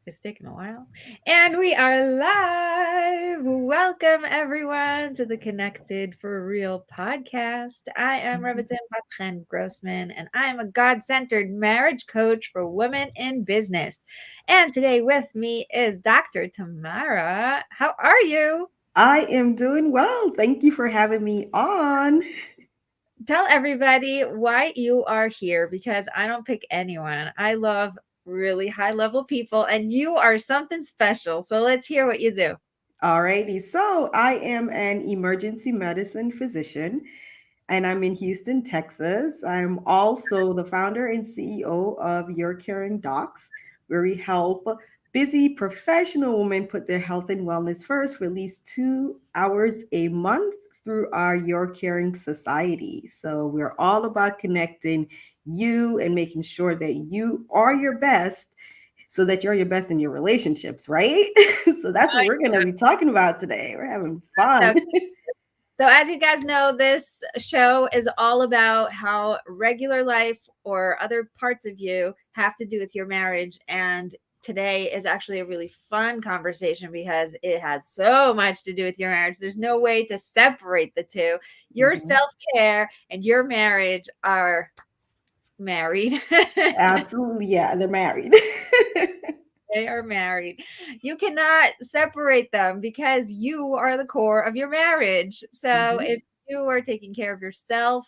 It's taking a while. And we are live. Welcome, everyone, to the Connected for Real podcast. I am Rebbetzin Bat-Chen Grossman, and I am a God centered marriage coach for women in business. And today with me is Dr. Tamara. How are you? I am doing well. Thank you for having me on. Tell everybody why you are here because I don't pick anyone. I love really high level people, and you are something special. So let's hear what you do. Alrighty, so I am an emergency medicine physician and I'm in Houston, Texas. I'm also the founder and CEO of Your Caring Docs, where we help busy professional women put their health and wellness first for at least 2 hours a month through our Your Caring Society. So we're all about connecting you and making sure that you are your best so that you're your best in your relationships, right? So that's what we're going to be talking about today. We're having fun. So, so as you guys know, this show is all about how regular life or other parts of you have to do with your marriage. And today is actually a really fun conversation because it has so much to do with your marriage. There's no way to separate the two. Your Mhm. self-care and your marriage are married. Absolutely. Yeah, they're married. They are married. You cannot separate them because you are the core of your marriage. So Mhm. if you are taking care of yourself,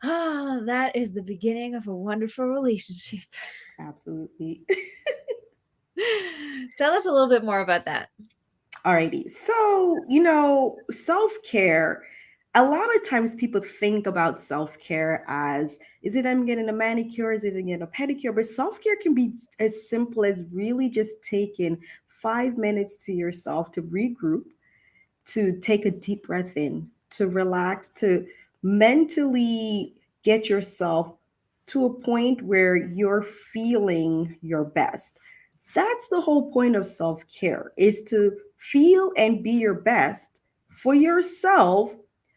that is the beginning of a wonderful relationship. Absolutely. Tell us a little bit more about that. Alrighty. So, self care, a lot of times people think about self care as is it I'm getting a manicure, is it I'm getting a pedicure? But self care can be as simple as really just taking 5 minutes to yourself to regroup, to take a deep breath in, to relax, to mentally get yourself to a point where you're feeling your best. That's the whole point of self-care, is to feel and be your best for yourself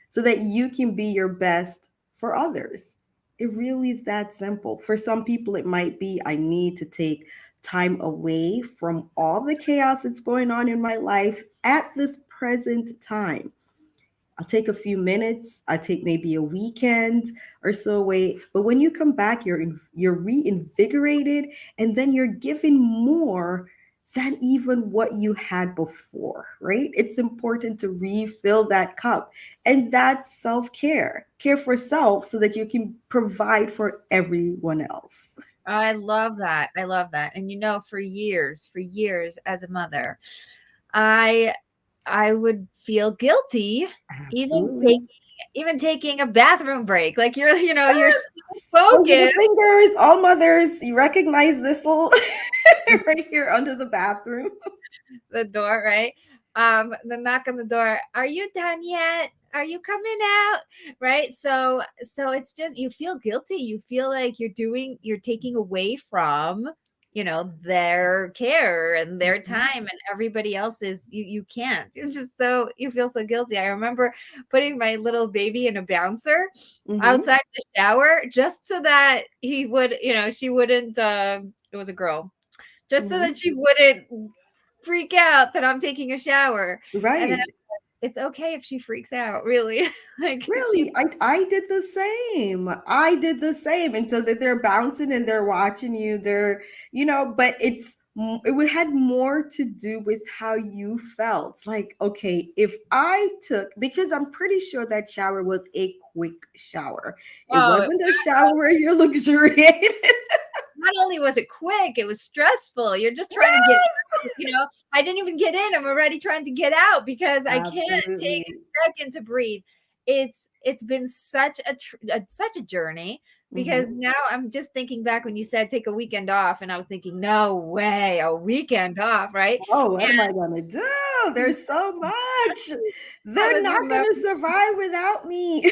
so that you can be your best for others. It really is that simple. For some people it might be I need to take time away from all the chaos that's going on in my life at this present time. I'll take a few minutes. I take maybe a weekend or so away. But when you come back, you're reinvigorated, and then you're given more than even what you had before. Right? It's important to refill that cup, and that's self care, care for self, so that you can provide for everyone else. I love that. I love that. And for years as a mother, I I would feel guilty even taking Absolutely. even taking a bathroom break. Like you're so Those little focused fingers, all mothers, you recognize this little right here under the bathroom. the door, right? The knock on the door. Are you done yet? Are you coming out? Right? So it's just you feel guilty. You feel like you're taking away from their care and their Mhm, time, and everybody else's you can't. It's just so you feel so guilty. I remember putting my little baby in a bouncer mhm, outside the shower just so that she wouldn't it was a girl, just so mhm. that she wouldn't freak out that I'm taking a shower. And then Right. it's okay if she freaks out, really. Like she's Really, I did the same. I did the same, and so that they're bouncing and they're watching you. But it had more to do with how you felt. Like, okay, if I took, because I'm pretty sure that shower was a quick shower. It oh, wasn't a shower where you're luxuriating. not only was it quick, it was stressful. You're just trying to get I didn't even get in. I'm already trying to get out because I can't take Absolutely. a second to breathe. It's been such a journey because Hmm. now I'm just thinking back when you said take a weekend off, and I was thinking, no way, a weekend off, right? Oh, what am I gonna do? There's so much. I They're was not gonna survive without me.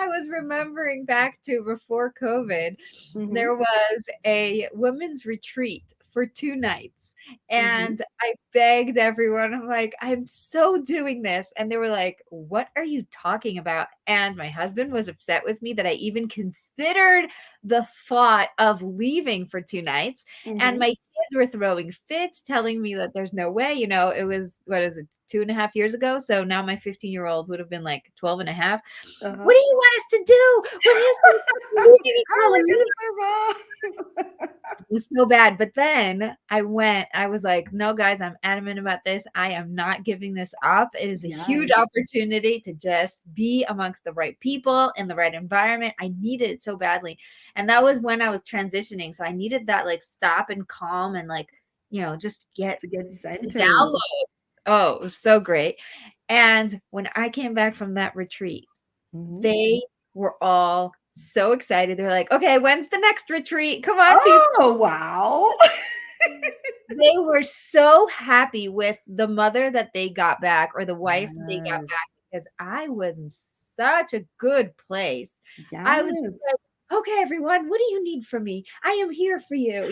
I was remembering back to before COVID, Hmm. there was a women's retreat for 2 nights. Mm-hmm. And I begged everyone, I'm like, I'm so doing this. And they were like, what are you talking about? And my husband was upset with me that I even considered the thought of leaving for 2 nights. And Mm-hmm. my kids were throwing fits, telling me that there's no way, it was, what is it, 2.5 years ago. So now my 15-year-old would have been like 12 and a half. Uh-huh. What do you want us to do? What is this? Leaving each How are other? we gonna survive? It was so bad. But then I was like, no, guys, I'm adamant about this. I am not giving this up. It is a huge Yes. opportunity to just be amongst the right people in the right environment. I needed it so badly. And that was when I was transitioning. So I needed that like stop and calm and like, just get To get the centered. downloads. Oh, it was so great. And when I came back from that retreat, Mm-hmm. they were all so excited. They're like, okay, when's the next retreat? Come on, people. Oh, wow. They were so happy with the mother that they got back or the wife that they got Yes. back because I was in such a good place. I was just Yes. like, okay, everyone, what do you need from me? I am here for you. I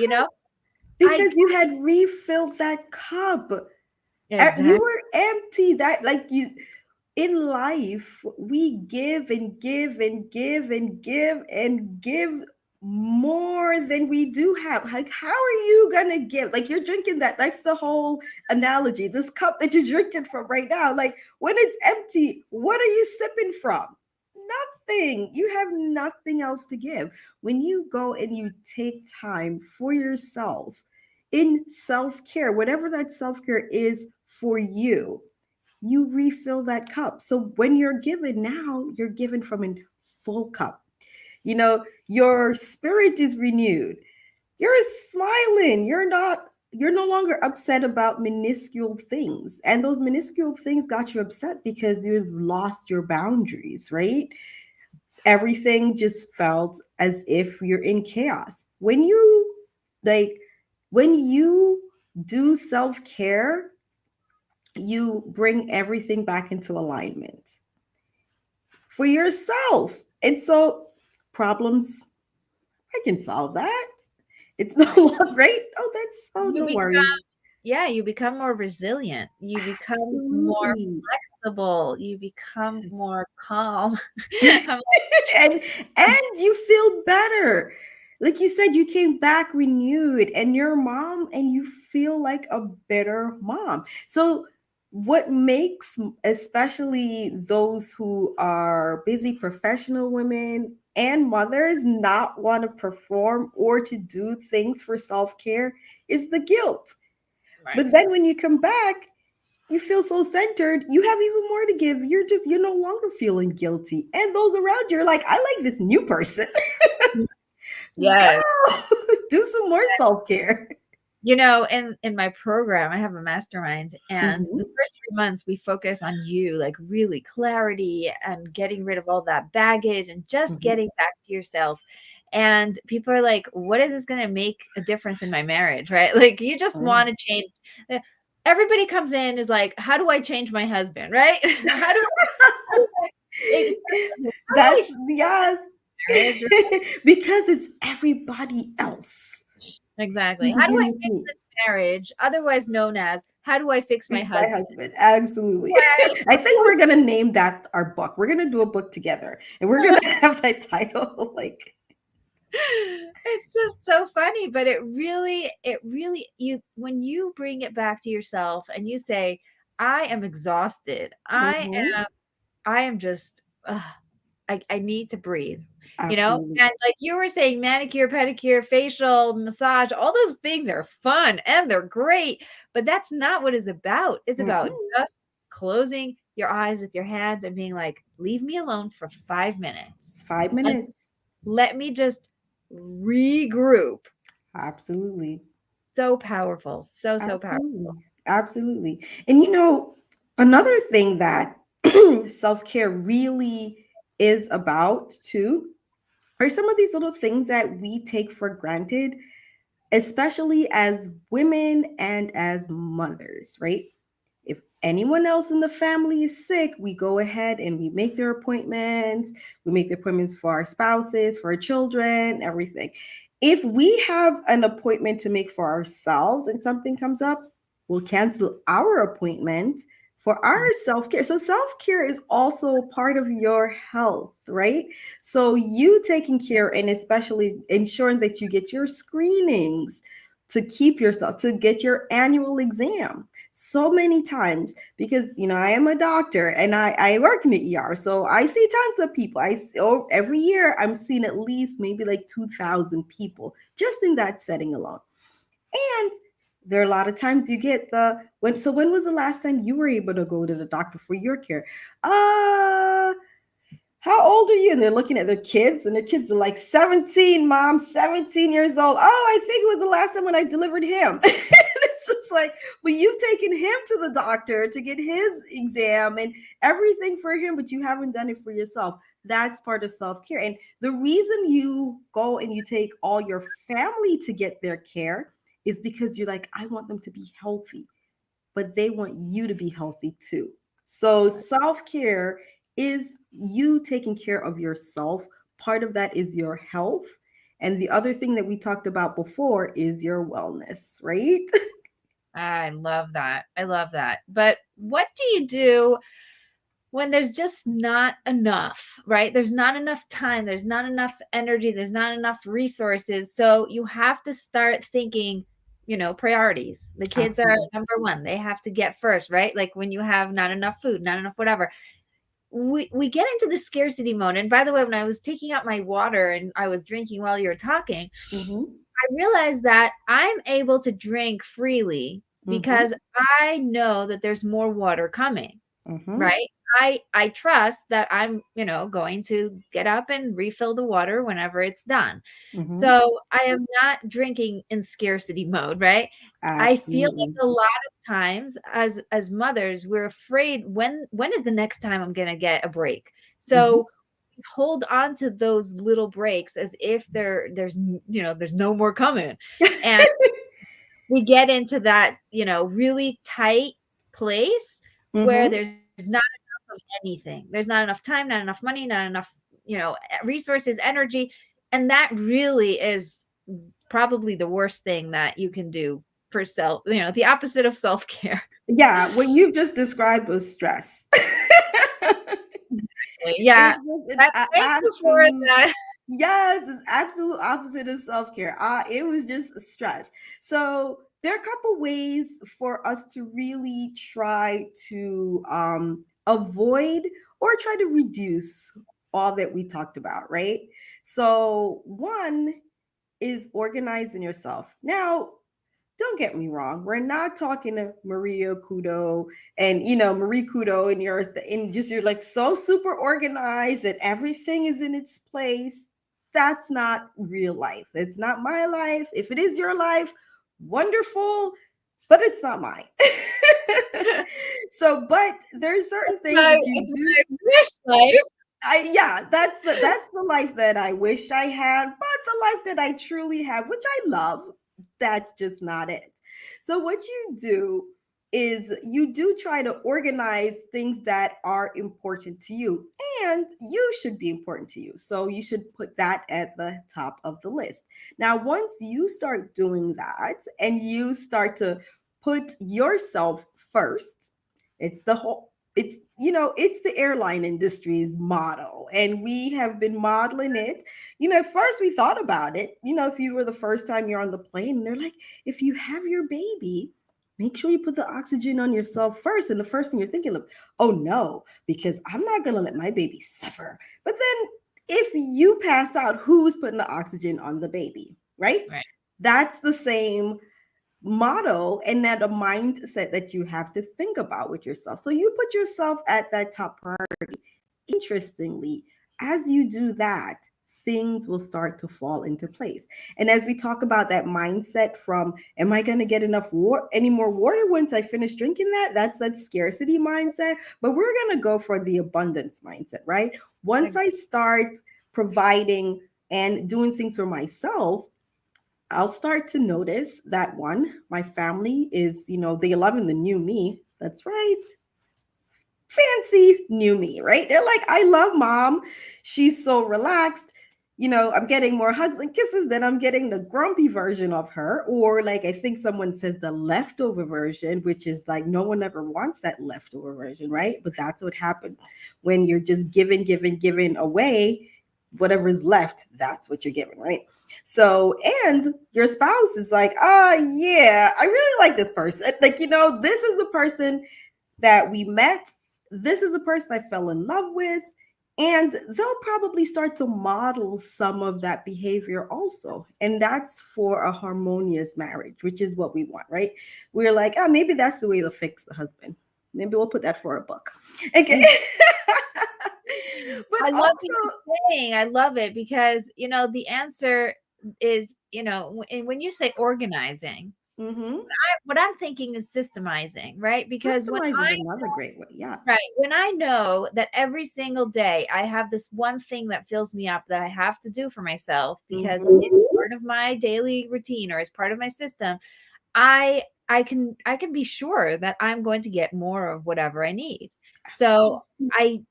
Because you had refilled that cup. You exactly. were empty. That, like, you in life, we give and give and give and give and give more than we do have. Like, how are you gonna give? Like, you're drinking that. That's the whole analogy. This cup that you're drinking from right now, like, when it's empty, what are you sipping from? Nothing. You have nothing else to give. When you go and you take time for yourself in self-care, whatever that self-care is for you refill that cup. So when you're given now, you're given from a full cup. Your spirit is renewed. You're smiling. You're no longer upset about minuscule things. And those minuscule things got you upset because you've lost your boundaries, right? Everything just felt as if you're in chaos. Like when you do self-care, you bring everything back into alignment for yourself. And so problems, I can solve that. It's no longer great. Oh, You no become worries. Yeah, you become more resilient. You become more Absolutely. flexible. You become Yes. more calm. I'm and and you feel better. Like you said, you came back renewed and your mom, and you feel like a better mom. So what makes especially those who are busy professional women and mothers not want to perform or to do things for self-care is the guilt. right. But then when you come back, you feel so centered, you have even more to give. You're no longer feeling guilty, and those around you are like, I like this new person. Yes. Go do some more self-care. In my program, I have a mastermind, and the Mhm, first 3 months we focus on you, like really clarity and getting rid of all that baggage and just mhm, getting back to yourself. And people are like, what is this going to make a difference in my marriage? Right? Like, you just right. want to change. Everybody comes in is like, how do I change my husband? Right? How do I That's fix yes. marriage? Because it's everybody else. Exactly. You How do I begin with fix me. this marriage? Otherwise known as, how do I fix my Fix my husband? husband. Absolutely. Why? I think we're gonna name that our book. We're gonna do a book together, and we're gonna have that title. Like, It's just so funny, but it really, you when you bring it back to yourself and you say, I am exhausted. mhm, I am just, I need to breathe, absolutely. And like you were saying, manicure, pedicure, facial, massage, all those things are fun and they're great, but that's not what it's about. It's about Mm-mm. just closing your eyes with your hands and being like, leave me alone for 5 minutes It's five and minutes. let me just regroup. Absolutely. So powerful. So, so powerful. Absolutely. Absolutely. And another thing that self-care really is about too are some of these little things that we take for granted, especially as women and as mothers, right? If anyone else in the family is sick, we go ahead and we make their appointments. We make the appointments for our spouses, for our children, everything. If we have an appointment to make for ourselves and something comes up, we'll cancel our appointment for our Mm. self-care. So self-care is also part of your health, right? So you taking care and especially ensuring that you get your screenings to keep yourself, to get your annual exam. So many times, because I am a doctor and I work in the ER, so I see tons of people. Every year I'm seeing at least maybe like 2,000 people just in that setting alone. And there are a lot of times you get when was the last time you were able to go to the doctor for your care? uh how old are you? And they're looking at their kids, and their kids are like 17, mom, 17 years old. Oh, I think it was the last time when I delivered him. It's just like, but you've taken him to the doctor to get his exam and everything for him, but you haven't done it for yourself. That's part of self care. And the reason you go and you take all your family to get their care is because you're like, I want them to be healthy, but they want you to be healthy too. So self care is you taking care of yourself. Part of that is your health. And the other thing that we talked about before is your wellness, right? I love that. I love that. But what do you do when there's just not enough, right? There's not enough time, there's not enough energy, there's not enough resources. So you have to start thinking, priorities. The kids are Absolutely. number one. They have to get first, right? Like when you have not enough food, not enough whatever. We get into the scarcity mode. And by the way, when I was taking out my water and I was drinking while you were talking, Mm-hmm. I realized that I'm able to drink freely Mm-hmm. because I know that there's more water coming, Mm-hmm. right? I trust that I'm, going to get up and refill the water whenever it's done. Mm-hmm. So I am not drinking in scarcity mode, right? I feel like Absolutely. a lot of times as mothers, we're afraid when is the next time I'm gonna get a break? Mm-hmm. So we hold on to those little breaks as if there's no more coming. And we get into that, really tight place where Mm-hmm. there's not enough of anything. There's not enough time, not enough money, not enough, resources, energy. And that really is probably the worst thing that you can do for the opposite of self-care. Yeah, what you've just described was stress. Yeah. It's That thank you for absolute. that. Yes, it's absolute opposite of self care. It was just stress. So there are a couple ways for us to really try to avoid or try to reduce all that we talked about, right? So one is organizing yourself. Now, don't get me wrong. We're not talking to Maria Kudo and Marie Kudo and you're like so super organized that everything is in its place. That's not real life. It's not my life. If it is your life, wonderful, but it's not mine. So, but there's certain things that you It's do. my wish life. Yeah, that's the life that I wish I had, but the life that I truly have, which I love, that's just not it. So what you do is you do try to organize things that are important to you and you should be important to you. So you should put that at the top of the list. Now, once you start doing that and you start to put yourself first, it's the whole it's the airline industry's motto, and we have been modeling it. At first we thought about it, if you were the first time you're on the plane and they're like, if you have your baby, make sure you put the oxygen on yourself first. And the first thing you're thinking of, oh no, because I'm not going to let my baby suffer. But then if you pass out, who's putting the oxygen on the baby, right? Right. That's the same motto and that a mindset that you have to think about with yourself. So you put yourself at that top priority. Interestingly, as you do that, things will start to fall into place. And as we talk about that mindset from, am I going to get enough any more water once I finish drinking that? That's that scarcity mindset. But we're going to go for the abundance mindset, right? Once I start providing and doing things for myself, I'll start to notice that one, my family is, they loving the new me. That's right. Fancy new me, right? They're like, I love mom. She's so relaxed. I'm getting more hugs and kisses than I'm getting the grumpy version of her. Or, like, I think someone says the leftover version, which is like no one ever wants that leftover version, right? But that's what happened when you're just giving away whatever is left. That's what you're giving, right? So, and your spouse is like, yeah, I really like this person. Like, this is the person that we met. This is the person I fell in love with. And they'll probably start to model some of that behavior also. And that's for a harmonious marriage, which is what we want, right? We're like, maybe that's the way to fix the husband. Maybe we'll put that for a book. Okay. But I love what also, you're saying. I love it because, the answer is, when you say organizing, mm-hmm. what I'm thinking is systemizing, right? Because Customize is another great way. Yeah. when I know that every single day I have this one thing that fills me up that I have to do for myself because it's part of my daily routine or it's part of my system, I can be sure that I'm going to get more of whatever I need. So I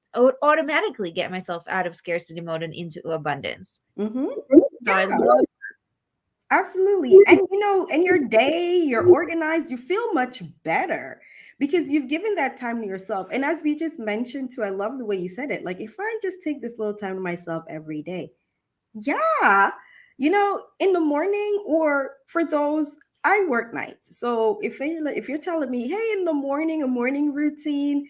automatically get myself out of scarcity mode and into abundance. Mm-hmm. So I Yeah. love. Absolutely. And in your day, you're organized, you feel much better because you've given that time to yourself. And as we just mentioned too, I love the way you said it. Like, if I just take this little time to myself every day, yeah, in the morning, or for those, I work nights. So if you're telling me, hey, in the morning, a morning routine,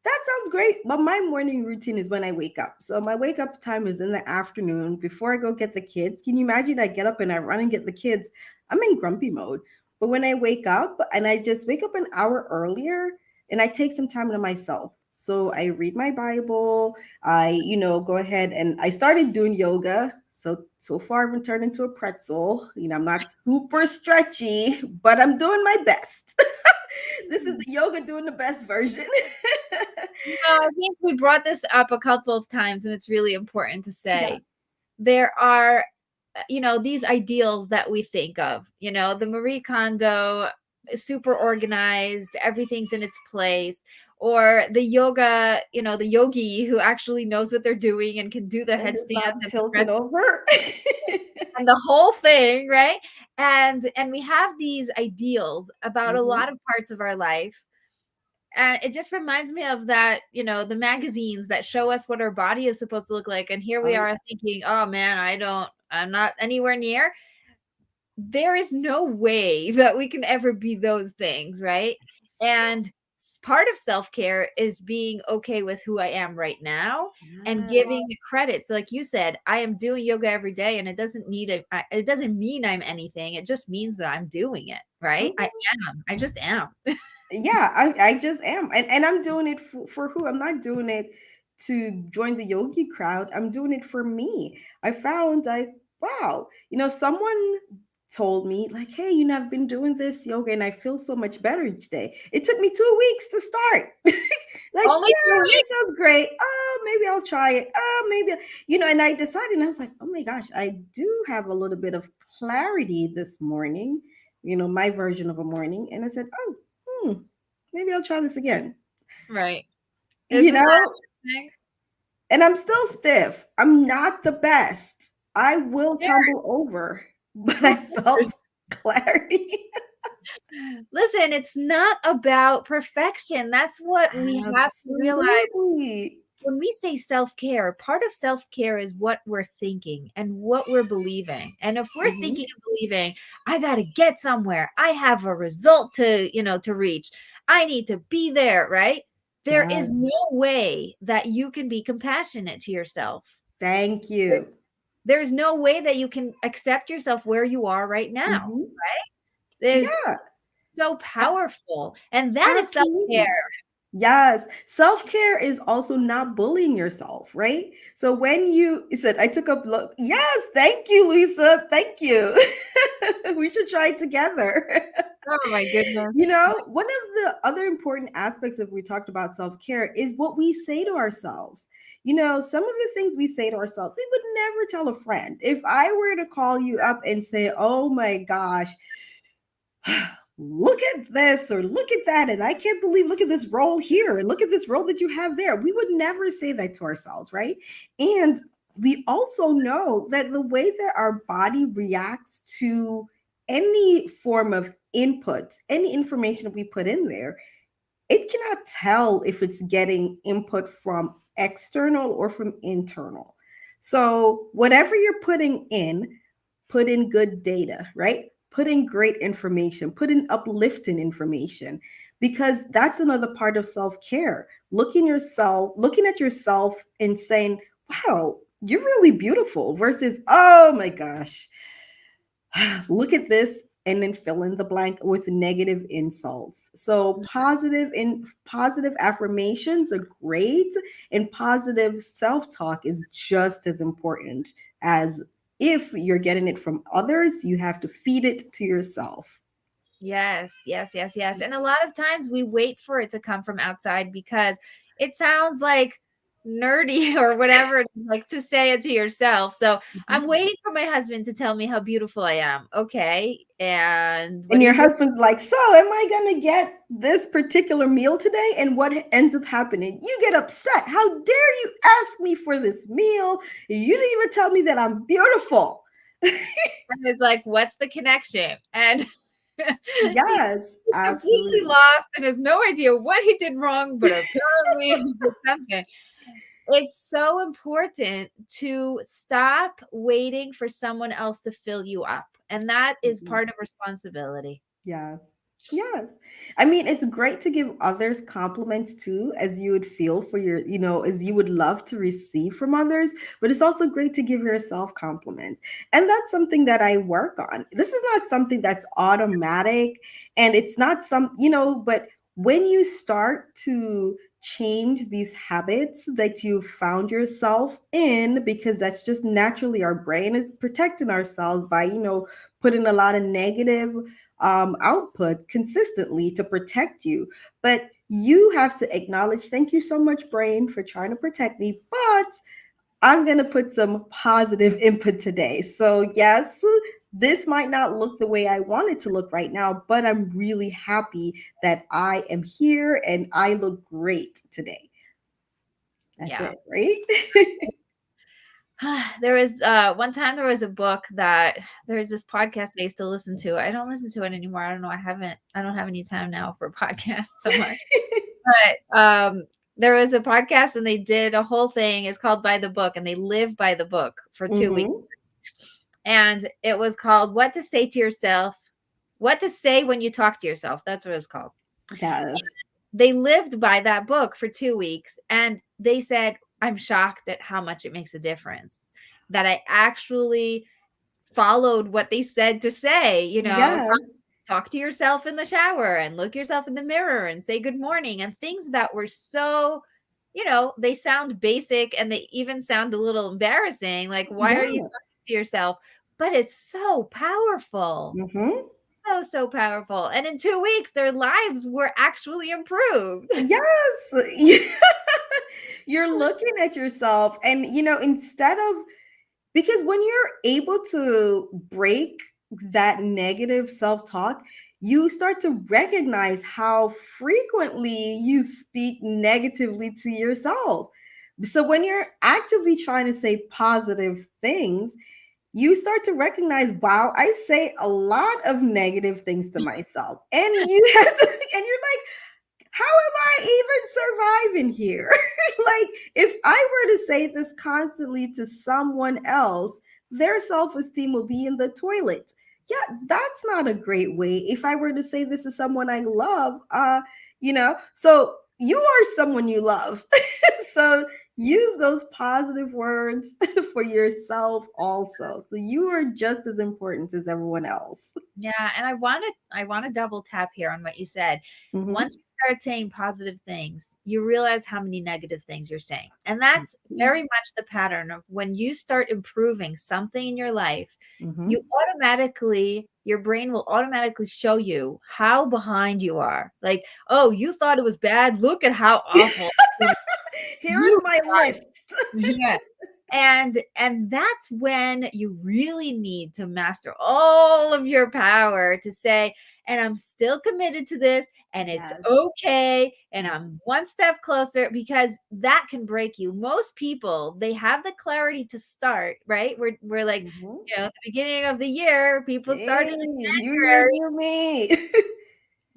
that sounds great. But my morning routine is when I wake up. So my wake up time is in the afternoon before I go get the kids. Can you imagine? I get up and I run and get the kids. I'm in grumpy mode. But when I wake up, and I just wake up an hour earlier and I take some time to myself. So I read my Bible. I, go ahead, and I started doing yoga. So far I've been turned into a pretzel. I'm not super stretchy, but I'm doing my best. This is the yoga doing the best version. I think we brought this up a couple of times, and it's really important to Yeah. say there are, these ideals that we think of, the Marie Kondo, super organized, everything's in its place, or the yoga, the yogi who actually knows what they're doing and can do the And it's headstand not and tilted stretch over. and the whole thing, right? And we have these ideals about a Mhm. lot of parts of our life, and it just reminds me of that, the magazines that show us what our body is supposed to look like. And here we Oh, are yeah. thinking, oh man, I'm not anywhere near. There is no way that we can ever be those things, right? And part of self-care is being okay with who I am right now and Yeah. giving the credit. So like you said, I am doing yoga every day, and it doesn't it doesn't mean I'm anything. It just means that I'm doing it, right? Mhm. I just am. Yeah, I just am. And I'm doing it for who? I'm not doing it to join the yogi crowd. I'm doing it for me. I found, like, wow, someone told me, like, hey, I've been doing this yoga and I feel so much better each day. It took me 2 weeks to start. Like, Only yeah, 2 weeks. that sounds great. Oh, maybe I'll try it. Oh, maybe, and I decided, and I was like, oh my gosh, I do have a little bit of clarity this morning, my version of a morning. And I said, oh, maybe I'll try this again. Right. You Isn't that know, interesting? and I'm still stiff. I'm not the best. I will There. tumble over, but Who I felt clarity. Listen, it's not about perfection. That's what we have to realize. Absolutely. When we say self-care, part of self-care is what we're thinking and what we're believing. And if we're Mhm. thinking and believing, I got to get somewhere, I have a result to reach, I need to be there, right? There Yeah. is no way that you can be compassionate to yourself. Thank you. There's no way that you can accept yourself where you are right now. Mhm. There's Yeah. so powerful. And that is self-care. Absolutely. Yes. Self care is also not bullying yourself, right? So when you said, I took up, look, yes, thank you, Lisa. Thank you. We should try it together. Oh my goodness. One of the other important aspects of we talked about self care is what we say to ourselves. Some of the things we say to ourselves, we would never tell a friend. If I were to call you up and say, oh my gosh, look at this or look at that, and I can't believe, look at this role here and look at this role that you have there, we would never say that to ourselves, right? And we also know that the way that our body reacts to any form of input, any information we put in there, it cannot tell if it's getting input from external or from internal. So, whatever you're putting in, put in good data, right? Put in great information, put in uplifting information, because that's another part of self-care. Looking at yourself and saying, wow, you're really beautiful, versus, oh my gosh, look at this, and then fill in the blank with negative insults. So positive affirmations are great, and positive self-talk is just as important. As if you're getting it from others, you have to feed it to yourself. Yes, yes, yes, yes. And a lot of times we wait for it to come from outside because it sounds like nerdy or whatever, like to say it to yourself. So I'm Mhm. waiting for my husband to tell me how beautiful I am. Okay. And what And do your you do? husband's like, so am I going to get this particular meal today? And what ends up happening? You get upset. How dare you ask me for this meal? You didn't even tell me that I'm beautiful. And it's like, what's the connection? And he's Yes, completely absolutely. lost and has no idea what he did wrong, but apparently he did something. It's so important to stop waiting for someone else to fill you up. And that is Mhm. part of responsibility. Yes. Yes. I mean, it's great to give others compliments too, as you would feel for your, as you would love to receive from others, but it's also great to give yourself compliments. And that's something that I work on. This is not something that's automatic, and it's not but when you start to change these habits that you found yourself in, because that's just naturally our brain is protecting ourselves by, putting a lot of negative output consistently to protect you. But you have to acknowledge, thank you so much, brain, for trying to protect me. But I'm going to put some positive input today. So, yes, this might not look the way I want it to look right now, but I'm really happy that I am here and I look great today. That's Yeah. it, right? There was one time there was a book that there's this podcast I used to listen to. I don't listen to it anymore. I don't know. I don't have any time now for podcasts so much. But there was a podcast and they did a whole thing. It's called By the Book, and they live by the book for 2 weeks. Hmm. And it was called What to Say to Yourself, What to Say When You Talk to Yourself. That's what it's called. Yes. They lived by that book for 2 weeks, and they said, I'm shocked at how much it makes a difference. That I actually followed what they said to say, Yes. talk to yourself in the shower and look yourself in the mirror and say good morning, and things that were so, they sound basic and they even sound a little embarrassing. Like, why are you Yeah. talking to yourself? But it's so powerful. Hmm. So, so powerful. And in 2 weeks, their lives were actually improved. Yes. You're looking at yourself, and instead of, because when you're able to break that negative self-talk, you start to recognize how frequently you speak negatively to yourself. So when you're actively trying to say positive things, you start to recognize, wow, I say a lot of negative things to myself. And you have to, and you're like, how am I even surviving here? Like, if I were to say this constantly to someone else, their self esteem will be in the toilet. Yeah, that's not a great way. If I were to say this to someone I love, so you are someone you love. So use those positive words for yourself also. So you are just as important as everyone else. Yeah, and I want to double tap here on what you said. Hmm. Once you start saying positive things, you realize how many negative things you're saying. And that's very much the pattern of when you start improving something in your life, you Hmm. automatically your brain will automatically show you how behind you are. Like, "Oh, you thought it was bad. Look at how awful Here is you my list. yeah. And that's when you really need to master all of your power to say, and I'm still committed to this, and it's Yes. okay, and I'm one step closer, because that can break you. Most people, they have the clarity to start, right? We're like, Mm-hmm. at the beginning of the year, people Hey, started in January, you me.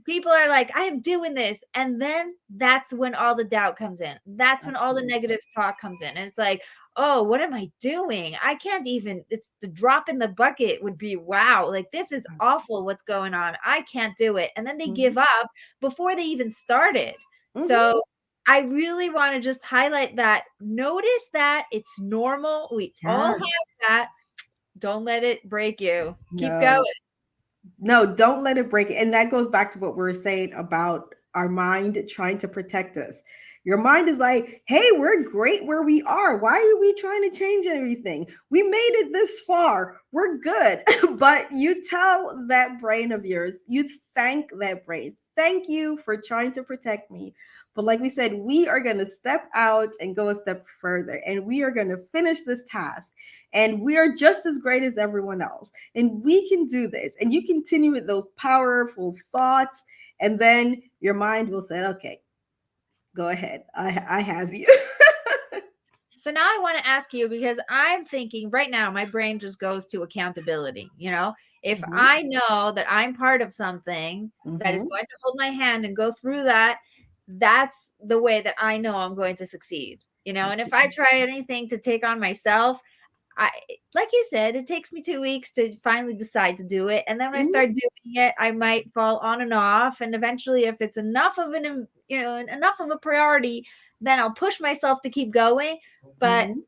people are like, I am doing this. And then that's when all the doubt comes in. That's when all the Absolutely. negative talk comes in. And it's like, oh, what am I doing? I can't even, it's the drop in the bucket would be, wow, like this is awful what's going on. I can't do it. And then they Mm-hmm. give up before they even started. Mm-hmm. So I really want to just highlight that. Notice that it's normal. We all Yes. have that. Don't let it break you. Keep going. No. No, don't let it break it. And that goes back to what we were saying about our mind trying to protect us. Your mind is like, hey, we're great where we are. Why are we trying to change everything? We made it this far. We're good. But you tell that brain of yours, you thank that brain. Thank you for trying to protect me. But like we said, we are going to step out and go a step further, and we are going to finish this task. And we are just as great as everyone else. And we can do this. And you continue with those powerful thoughts. And then your mind will say, okay, go ahead. I have you. So now I want to ask you, because I'm thinking right now, my brain just goes to accountability. If Mm-hmm. I know that I'm part of something that is Mm-hmm. going to hold my hand and go through that, that's the way that I know I'm going to succeed. And if I try anything to take on myself, I like you said, it takes me 2 weeks to finally decide to do it, and then when I start doing it, I might fall on and off, and eventually, if it's enough of enough of a priority, then I'll push myself to keep going. But Mm-hmm.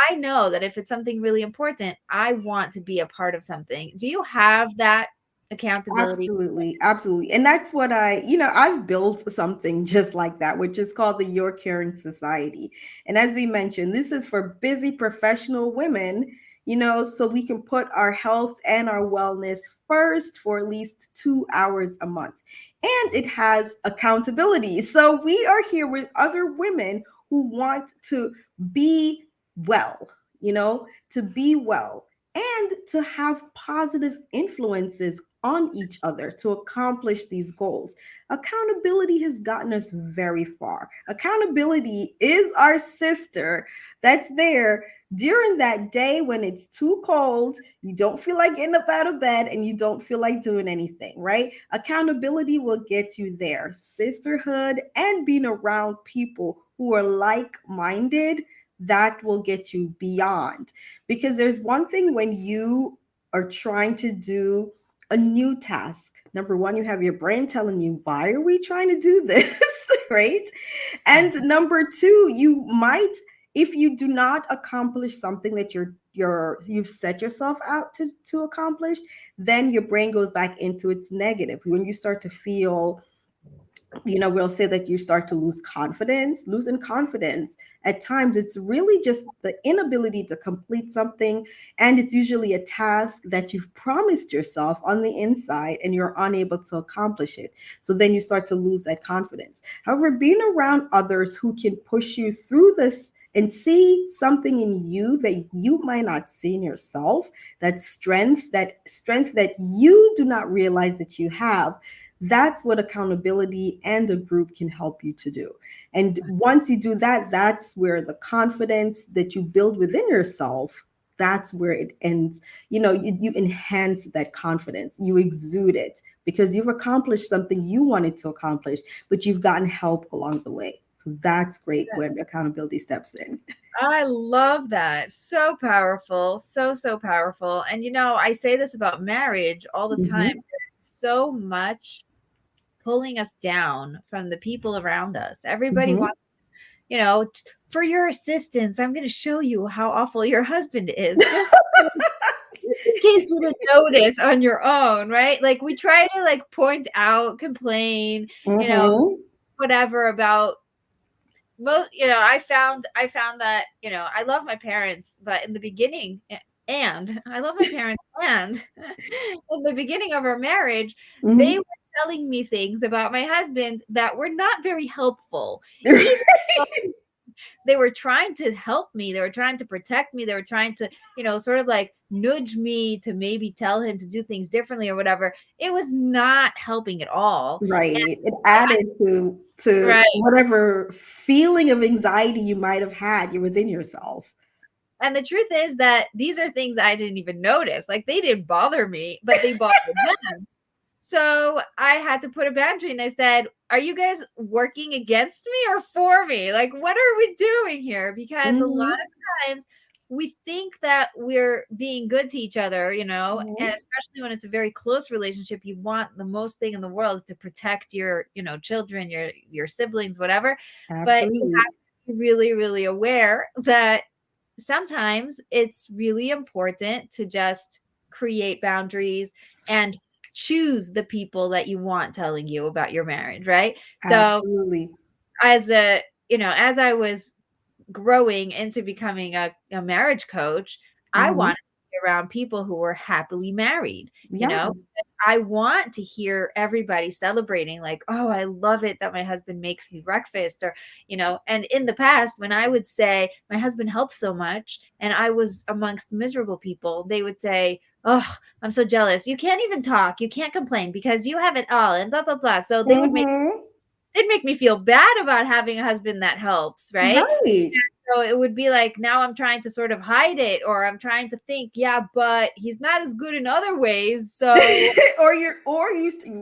I know that if it's something really important, I want to be a part of something. Do you have that accountability? Absolutely, absolutely. And that's what I've built something just like that, which is called the Your Caring Society. And as we mentioned, this is for busy professional women, so we can put our health and our wellness first for at least 2 hours a month. And it has accountability. So we are here with other women who want to be well, to be well and to have positive influences on each other to accomplish these goals. Accountability has gotten us very far. Accountability is our sister that's there during that day when it's too cold, you don't feel like getting up out of bed, and you don't feel like doing anything, right? Accountability will get you there. Sisterhood and being around people who are like minded, that will get you beyond. Because there's one thing when you are trying to do a new task. Number one, you have your brain telling you, why are we trying to do this? Right? And number two, you might, if you do not accomplish something that you've set yourself out to accomplish, then your brain goes back into its negative. When you start to feel, we'll say that you start to losing confidence. At times, it's really just the inability to complete something. And it's usually a task that you've promised yourself on the inside and you're unable to accomplish it. So then you start to lose that confidence. However, being around others who can push you through this and see something in you that you might not see in yourself, that strength that you do not realize that you have, that's what accountability and a group can help you to do. And once you do that, that's where the confidence that you build within yourself, that's where it ends. You enhance that confidence, you exude it because you've accomplished something you wanted to accomplish, but you've gotten help along the way. So that's great when accountability steps in. I love that. So powerful. So, so powerful. And I say this about marriage all the time. Mm-hmm. There's so much pulling us down from the people around us. Everybody Mm-hmm. wants, for your assistance, I'm going to show you how awful your husband is. Just in case you didn't notice on your own, right? Like we try to point out, complain, you know, Mm-hmm. whatever about most, I found that, I love my parents, but in the beginning, and I love my parents, and in the beginning of our marriage, they Mm-hmm. were telling me things about my husband that were not very helpful. Even they were trying to help me. They were trying to protect me. They were trying to, sort of like nudge me to maybe tell him to do things differently or whatever. It was not helping at all. Right. It And added to right. whatever feeling of anxiety you might have had you within yourself. And the truth is that these are things I didn't even notice. Like they didn't bother me, but they bothered them. So I had to put a boundary and I said, are you guys working against me or for me? Like, what are we doing here? Because a lot Mhm. of times we think that we're being good to each other, and Mhm. especially when it's a very close relationship, you want the most thing in the world is to protect your, children, your siblings, whatever. But you Absolutely. have to be really, really aware that sometimes it's really important to just create boundaries and choose the people that you want telling you about your marriage, right? So Absolutely. as as I was growing into becoming a marriage coach, I Mhm. wanted to be around people who were happily married, you Yeah. know? I want to hear everybody celebrating like, "Oh, I love it that my husband makes me breakfast," or, and in the past when I would say, "My husband helps so much," and I was amongst miserable people, they would say, "Oh, I'm so jealous. You can't even talk. You can't complain because you have it all," and blah blah blah. So Mhm. they'd make me feel bad about having a husband that helps, right? Right. So it would be like now I'm trying to sort of hide it, or I'm trying to think, yeah, but he's not as good in other ways. So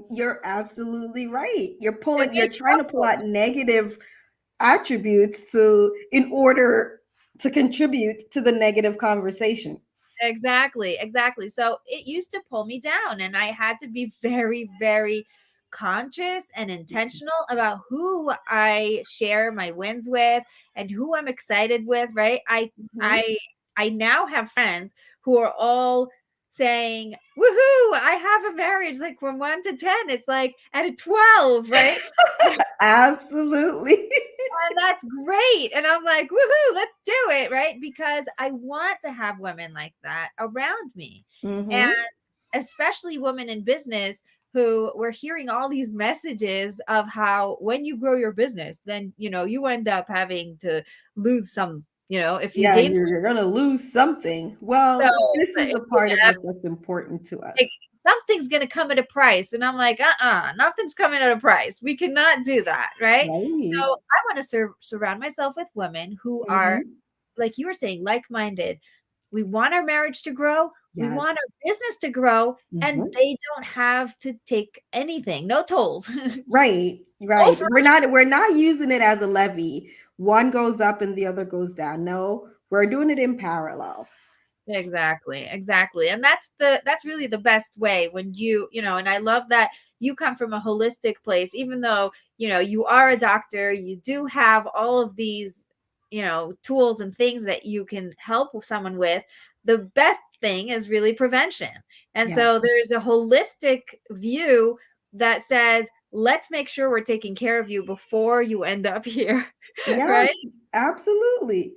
You're absolutely right. it You're makes trying up to pull for out negative attributes to in order to contribute to the negative conversation. Exactly, exactly. So it used to pull me down, and I had to be very, very conscious and intentional about who I share my wins with and who I'm excited with, right? Mhm. I now have friends who are all saying, "Woohoo, I have a marriage like from 1 to 10." It's like at a 12, right? Absolutely. And that's great. And I'm like, woohoo, let's do it. Right. Because I want to have women like that around me. And Mhm. especially women in business who we're hearing all these messages of how when you grow your business, then, you end up having to lose some, if you Yeah, gain some. you're gonna lose something. So Well, this is a it's part of gonna us that's important to like, us. something's going to come at a price. And I'm like, nothing's coming at a price. We cannot do that. Right. Right. So I want to surround myself with women who are, Mhm. like you were saying, like minded. We want our marriage to grow. We want Yes. our business to grow. And Mhm. they don't have to take anything, no tolls. Right, All right. for We're not using it as a levy. One goes up and the other goes down. No, we're doing it in parallel. exactly, exactly. And that's really the best way when and I love that you come from a holistic place, even though, you are a doctor, you do have all of these, tools and things that you can help someone with. The best thing is really prevention. And Yeah. so there's a holistic view that says, let's make sure we're taking care of you before you end up here. Yes, Right? absolutely.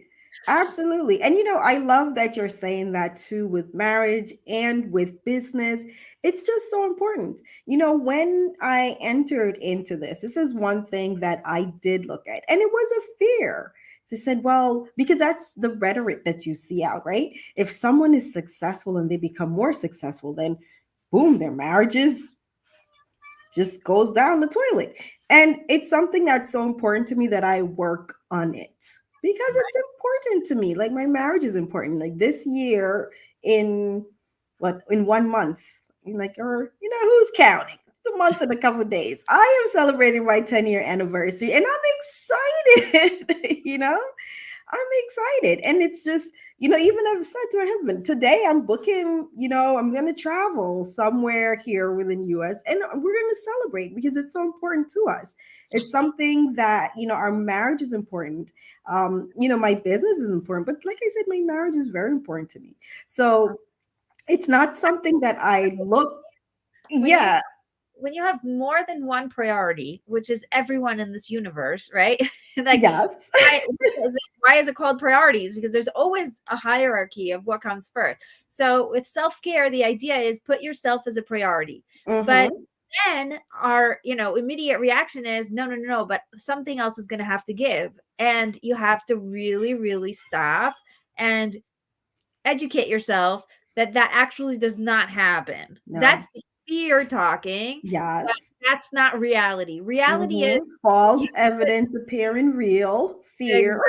Absolutely. And I love that you're saying that too with marriage and with business. It's just so important. When I entered into this is one thing that I did look at, and it was a fear. They said, well, because that's the rhetoric that you see out, right? If someone is successful and they become more successful, then boom, their marriages just goes down the toilet. And it's something that's so important to me that I work on it because it's important to me. Like my marriage is important. Like this year in in 1 month, like, or who's counting? It's a month and a couple of days. I am celebrating my 10-year anniversary and I'm excited, I'm excited. And it's just, even I've said to my husband, today I'm booking, I'm going to travel somewhere here within US and we're going to celebrate because it's so important to us. It's something that, our marriage is important. My business is important, but like I said, my marriage is very important to me. So it's not something that I look, when you yeah, when you have more than one priority, which is everyone in this universe, right? Like yes, why is it called priorities? Because there's always a hierarchy of what comes first. So with self-care, the idea is put yourself as a priority. But hmm then our, immediate reaction is no, no, no, no, but something else is going to have to give. And you have to really, really stop and educate yourself that that actually does not happen. No. That's the fear talking, Yes. but that's not reality. Reality is you False evidence appearing real. Fear.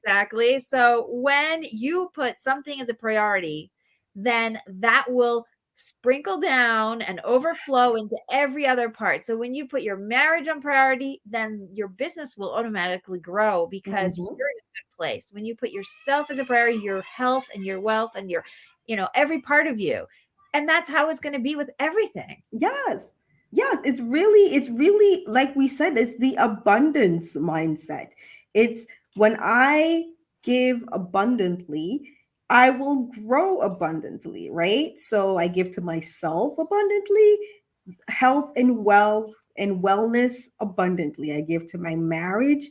exactly. So when you put something as a priority, then that will sprinkle down and overflow into every other part. So when you put your marriage on priority, then your business will automatically grow because Mhm. you're in a good place. When you put yourself as a priority, your health and your wealth and your, every part of you. And that's how it's going to be with everything. Yes. Yes, it's really like we said, it's the abundance mindset. It's when I give abundantly, I will grow abundantly, right? So I give to myself abundantly, health and wealth and wellness abundantly. I give to my marriage,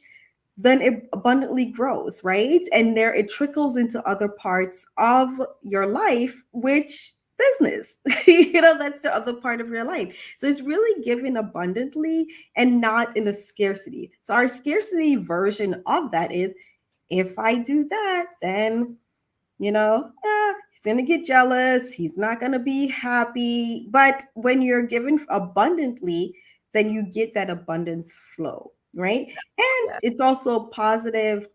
then it abundantly grows, right? And there it trickles into other parts of your life, which business, that's the other part of your life. So it's really given abundantly and not in a scarcity. So our scarcity version of that is, if I do that, then he's going to get jealous. He's not going to be happy. But when you're given abundantly, then you get that abundance flow, right? And Yeah. it's also positive.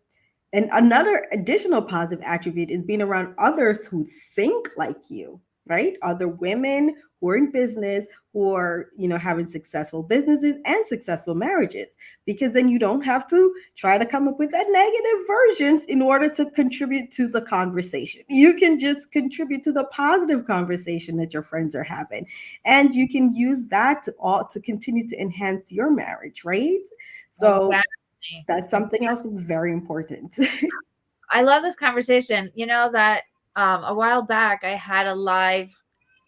And another additional positive attribute is being around others who think like you, right? Other women who are in business, who are, having successful businesses and successful marriages, because then you don't have to try to come up with that negative versions in order to contribute to the conversation. You can just contribute to the positive conversation that your friends are having. And you can use that to continue to enhance your marriage, right? So Exactly. that's something else that's very important. I love this conversation. You know that a while back I had a live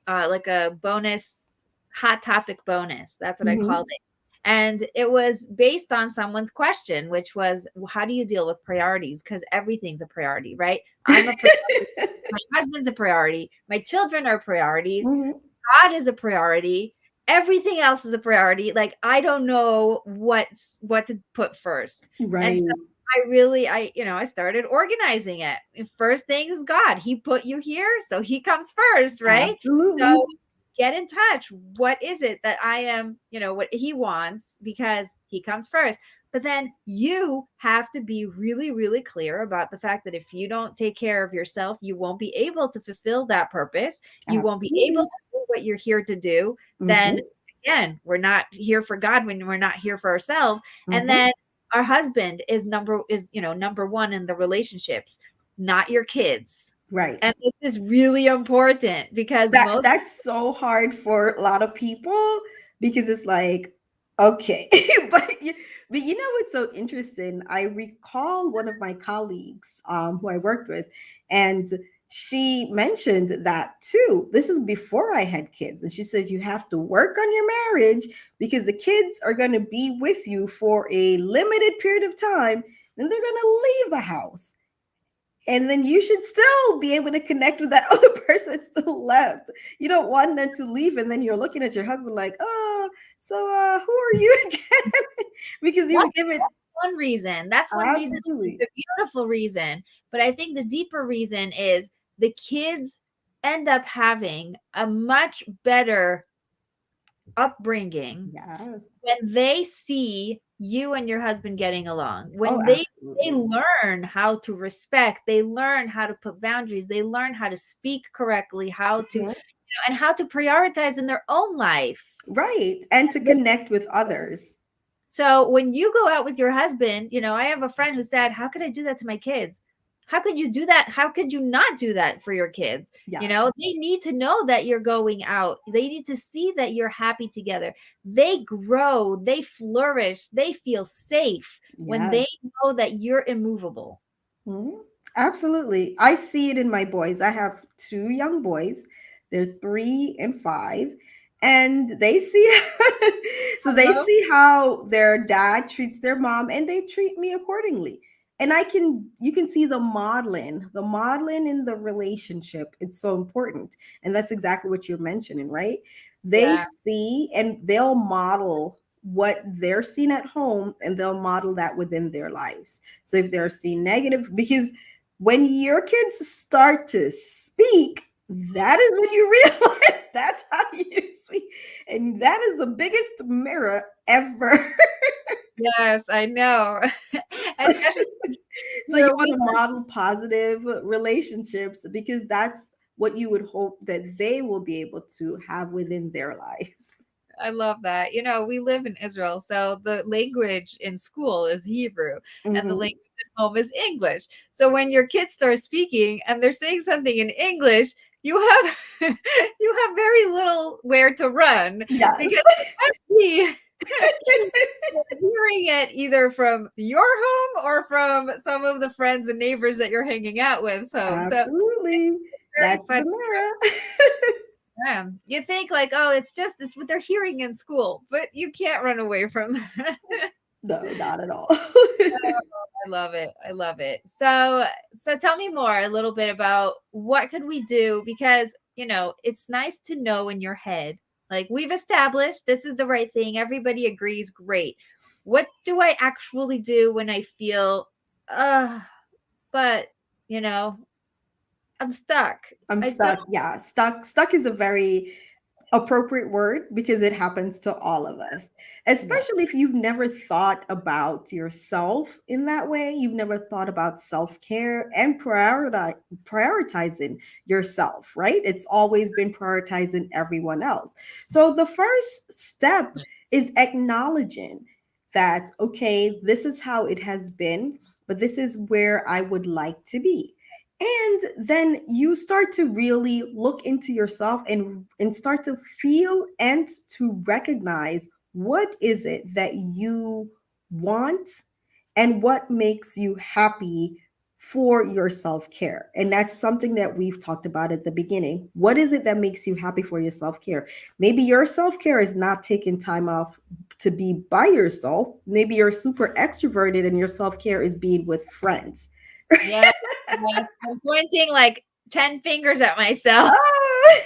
like a bonus hot topic bonus. That's what I Hmm. called it. And it was based on someone's question, which was, how do you deal with priorities? Because everything's a priority, right? I'm a priority. My husband's a priority. My children are priorities. Hmm. God is a priority. Everything else is a priority. Like I don't know what to put first. And Right. so I started organizing it. First thing is God. He put you here, so he comes first, right? Absolutely. So get in touch. What is it that I am, what he wants because he comes first. But then you have to be really, really clear about the fact that if you don't take care of yourself, you won't be able to fulfill that purpose. You won't be able Absolutely. to do what you're here to do. Then Hmm. again, we're not here for God when we're not here for ourselves. And Hmm. then our husband number one in the relationships, not your kids. Right. And this is really important because That most that's so hard for a lot of people, because it's like, okay. But you know what's so interesting? I recall one of my colleagues, who I worked with, and she mentioned that too. This is before I had kids, and she says you have to work on your marriage because the kids are going to be with you for a limited period of time, then they're going to leave the house, and then you should still be able to connect with that other person that's still left. You don't want them to leave, and then you're looking at your husband like, oh, so who are you again? Because you've that's given. one reason. That's one reason. Absolutely. It's a beautiful reason. But I think the deeper reason is the kids end up having a much better upbringing Yes. when they see you and your husband getting along, Oh, when they absolutely. learn how to respect, they learn how to put boundaries, they learn how to speak correctly, how to, Mhm. and how to prioritize in their own life. Right. And to connect with others. So when you go out with your husband, I have a friend who said, how could I do that to my kids? How could you do that? How could you not do that for your kids? Yes. They need to know that you're going out. They need to see that you're happy together. They grow, they flourish, they feel safe when Yes. they know that you're immovable. Mhm. Absolutely. I see it in my boys. I have two young boys. They're 3 and 5. And they see, so they Hello? see how their dad treats their mom, and they treat me accordingly. And you can see the modeling in the relationship. It's so important. And that's exactly what you're mentioning, right? They Yeah. see and they'll model what they're seeing at home, and they'll model that within their lives. So if they're seeing negative, because when your kids start to speak, that is when you realize that's how you speak. And that is the biggest mirror ever. Yes, I know. Especially So you here, want we to model positive relationships, because that's what you would hope that they will be able to have within their lives. I love that. We live in Israel, so the language in school is Hebrew and the Hmm. language at home is English. So when your kids start speaking and they're saying something in English, you have you have very little where to run Yes. because especially hearing it either from your home or from some of the friends and neighbors that you're hanging out with. So Absolutely. very That's the funny. mirror. Yeah. You think like, oh, it's what they're hearing in school, but you can't run away from that. No, not at all. I love it. I love it. So tell me more a little bit about what could we do because, it's nice to know in your head. Like we've established this is the right thing. Everybody agrees, great. What do I actually do when I feel but, you know, I'm stuck. I'm I don't stuck. Yeah, stuck is a very appropriate word, because it happens to all of us. yeah. Especially if you've never thought about yourself in that way, you've never thought about self-care and prioritizing yourself, right? It's always been prioritizing everyone else. So the first step is acknowledging that, okay, this is how it has been, but this is where I would like to be. And then you start to really look into yourself and start to feel and to recognize what is it that you want and what makes you happy for your self-care. And that's something that we've talked about at the beginning. What is it that makes you happy for your self-care? Maybe your self-care is not taking time off to be by yourself. Maybe you're super extroverted and your self-care is being with friends. Yeah. Yes. I'm pointing like 10 fingers at myself. Oh,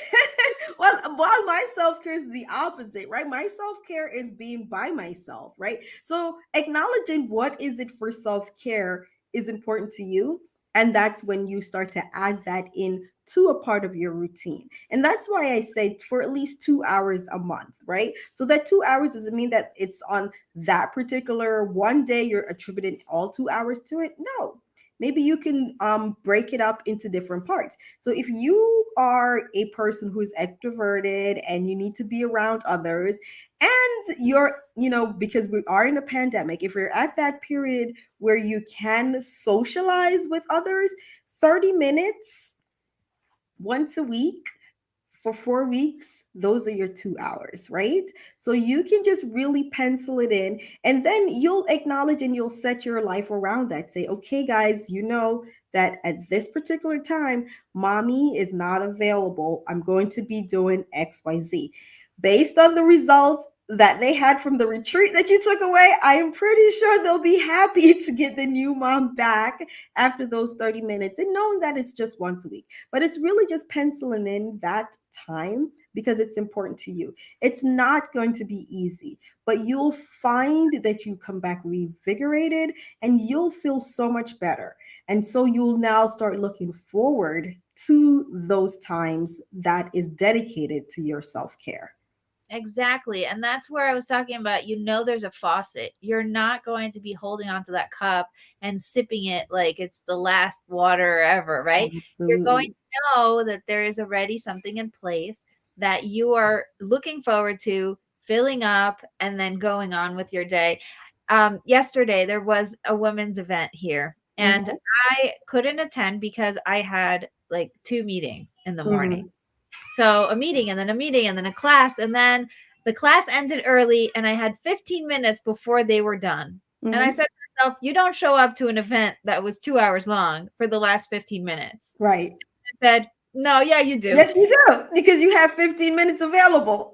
well, while my self care is the opposite, right? My self care is being by myself, right? So acknowledging what is it for self care is important to you, and that's when you start to add that in to a part of your routine. And that's why I say for at least 2 hours a month, right? So that 2 hours doesn't mean that it's on that particular one day you're attributing all 2 hours to it. No, maybe you can break it up into different parts. So if you are a person who is extroverted and you need to be around others, and you're, because we are in a pandemic, if you're at that period where you can socialize with others, 30 minutes once a week for 4 weeks, those are your 2 hours, right? So you can just really pencil it in, and then you'll acknowledge and you'll set your life around that. Say, okay, guys, you know that at this particular time, mommy is not available. I'm going to be doing XYZ. Based on the results that they had from the retreat that you took away, I am pretty sure they'll be happy to get the new mom back after those 30 minutes, and knowing that it's just once a week. But it's really just penciling in that time because it's important to you. It's not going to be easy, but you'll find that you come back revigorated and you'll feel so much better. And so you'll now start looking forward to those times that is dedicated to your self care. Exactly. And that's where I was talking about, there's a faucet. You're not going to be holding onto that cup and sipping it like it's the last water ever, right? You're going Absolutely. to know that there is already something in place that you are looking forward to filling up and then going on with your day. Yesterday, there was a women's event here, and Hmm. I couldn't attend because I had like two meetings in the morning. Hmm. So a meeting and then a meeting and then a class. And then the class ended early and I had 15 minutes before they were done. And I Hmm. said to myself, you don't show up to an event that was 2 hours long for the last 15 minutes. Right. I said, no, yeah, you do. Yes, you do, because you have 15 minutes available.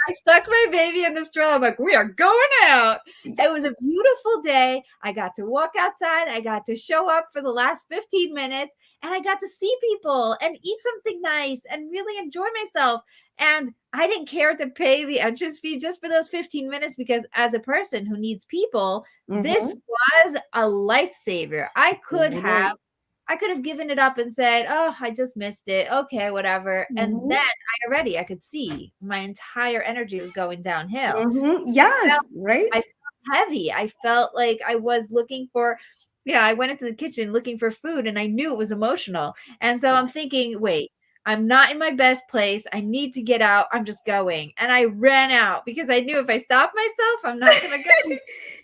I stuck my baby in the stroller. I'm like, we are going out. Yeah. It was a beautiful day. I got to walk outside. I got to show up for the last 15 minutes and I got to see people and eat something nice and really enjoy myself. And I didn't care to pay the entrance fee just for those 15 minutes because as a person who needs people, this Mm-hmm. was a lifesaver. Right. I could have given it up and said, "Oh, I just missed it. Okay, whatever." And then Mm-hmm. I could see my entire energy was going downhill. Mm-hmm. Yes, right? I felt heavy. I felt like I was looking for, I went into the kitchen looking for food and I knew it was emotional. And so I'm thinking, wait, I'm not in my best place. I need to get out. I'm just going. And I ran out because I knew if I stopped myself, I'm not going to go.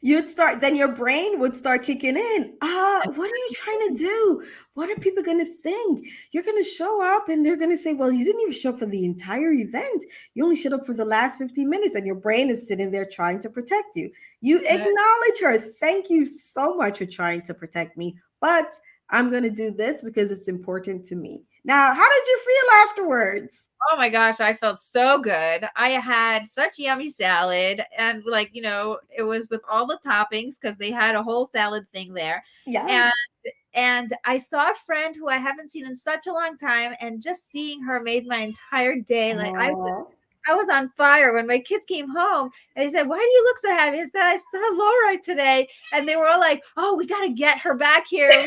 You'd start, then your brain would start kicking in. What are you trying to do? What are people going to think? You're going to show up and they're going to say, well, you didn't even show up for the entire event. You only showed up for the last 15 minutes, and your brain is sitting there trying to protect you. You acknowledge her. Thank you so much for trying to protect me, but I'm going to do this because it's important to me. Now, how did you feel afterwards? Oh my gosh, I felt so good. I had such yummy salad and it was with all the toppings because they had a whole salad thing there. Yeah. And I saw a friend who I haven't seen in such a long time, and just seeing her made my entire day. Like Oh. I was on fire when my kids came home and they said, "Why do you look so happy?" I said, "I saw Laura today." And they were all like, "Oh, we got to get her back here. It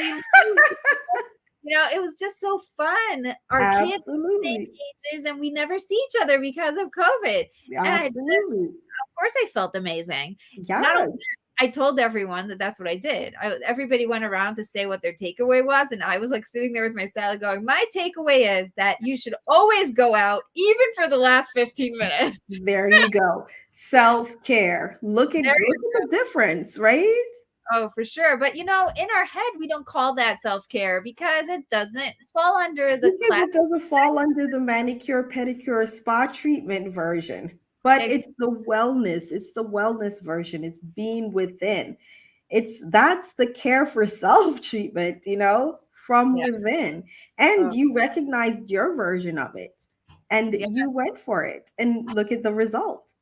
was just so fun. Our kids the same Absolutely. ages and we never see each other because of COVID. And Absolutely. of course, I felt amazing. Not only Yes. that, I told everyone that that's what I did. Everybody went around to say what their takeaway was. And I was like sitting there with my salad going, my takeaway is that you should always go out, even for the last 15 minutes. There you go. Self-care. There Look you at the difference, right? Oh, for sure. But in our head, we don't call that self care because it doesn't fall under the Because class. it doesn't fall under the manicure, pedicure, spa treatment version. But Exactly. it's the wellness version. It's being within. That's the care for self treatment, from Yeah. within. And Oh, you recognized your version of it and yeah. you went for it, and look at the result.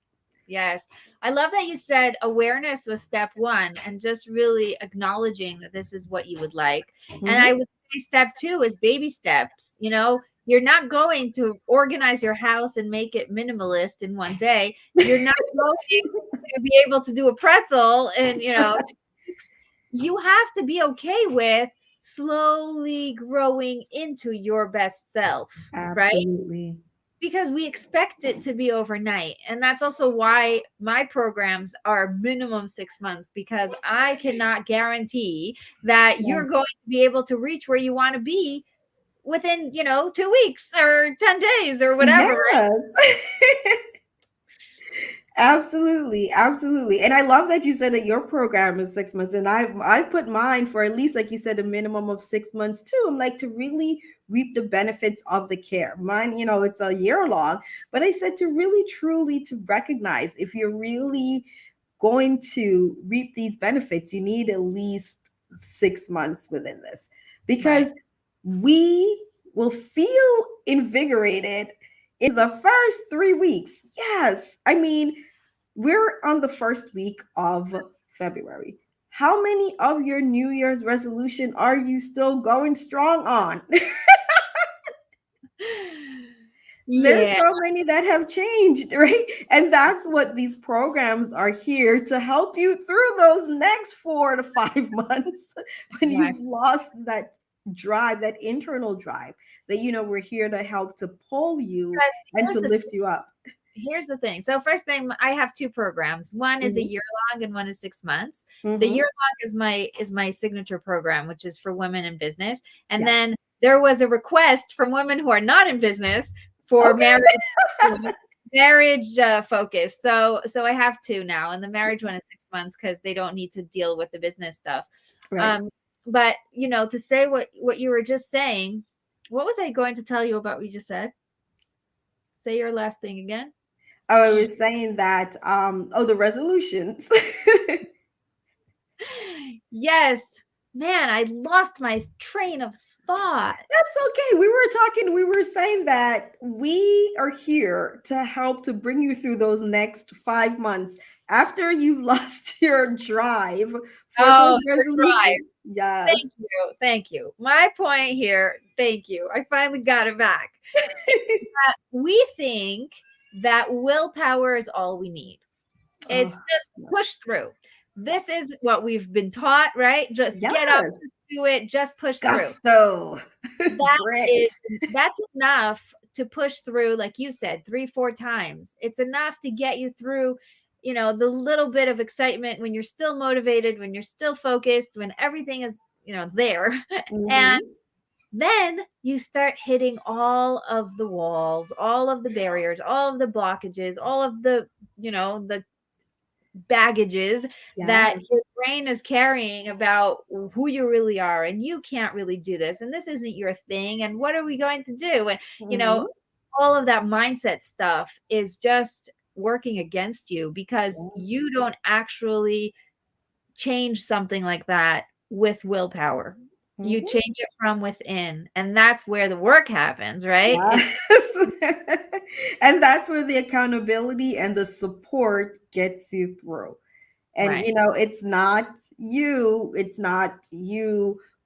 Yes. I love that you said awareness was step one and just really acknowledging that this is what you would like. And I Mhm. would say step two is baby steps. You're not going to organize your house and make it minimalist in one day. You're not going to be able to do a pretzel in, 2 weeks. You have to be okay with slowly growing into your best self, right? Absolutely. Because we expect it to be overnight. And that's also why my programs are minimum 6 months, because I cannot guarantee that you're Yes. going to be able to reach where you want to be within, 2 weeks or 10 days or whatever, right? Yes. Absolutely, absolutely. And I love that you said that your program is 6 months. And I put mine for at least, like you said, a minimum of 6 months too. I'm like, to really reap the benefits of the care. Mine, it's a year long, but I said to really truly to recognize if you're really going to reap these benefits, you need at least 6 months within this, Right. because we will feel invigorated in the first 3 weeks. Yes. I mean, we're on the first week of February. How many of your New Year's resolution are you still going strong on? There's Yeah. so many that have changed, right? And that's what these programs are here to help you through those next 4 to 5 months when Right. you've lost that drive, that internal drive, that, we're here to help to pull you Because and to lift you up. here's the thing. So first thing, I have two programs. One is a Hmm. year long and one is 6 months. The Hmm. year long is my signature program, which is for women in business. And Yeah. then there was a request from women who are not in business for Okay. marriage focus. So I have two now, and the marriage one is 6 months because they don't need to deal with the business stuff. Right. Um, but to say what you were just saying, what was I going to tell you about what you just said? Say your last thing again. Oh, I was saying that, the resolutions. Yes, man, I lost my train of thought. That's okay. We were saying that we are here to help to bring you through those next 5 months after you've lost your drive for Oh, those your drive. resolutions. Yes. Thank you. Thank you. My point here, thank you. I finally got it back. We think that willpower is all we need. It's Oh, just push through. This is what we've been taught, right? Just get up, yes. do it, just push through. Gusto. That Grit. is that's enough to push through, like you said, 3-4 times. It's enough to get you through, the little bit of excitement when you're still motivated, when you're still focused, when everything is, there. And Hmm. then you start hitting all of the walls, all of the barriers, all of the blockages, all of the baggages that Yes. your brain is carrying about who you really are, and you can't really do this, and this isn't your thing, and what are we going to do, and Hmm. all of that mindset stuff is just working against you because you don't actually change something like that with willpower. You Hmm. change it from within, and that's where the work happens, right? It's Yes. And that's where the accountability and the support gets you through. And right. it's not you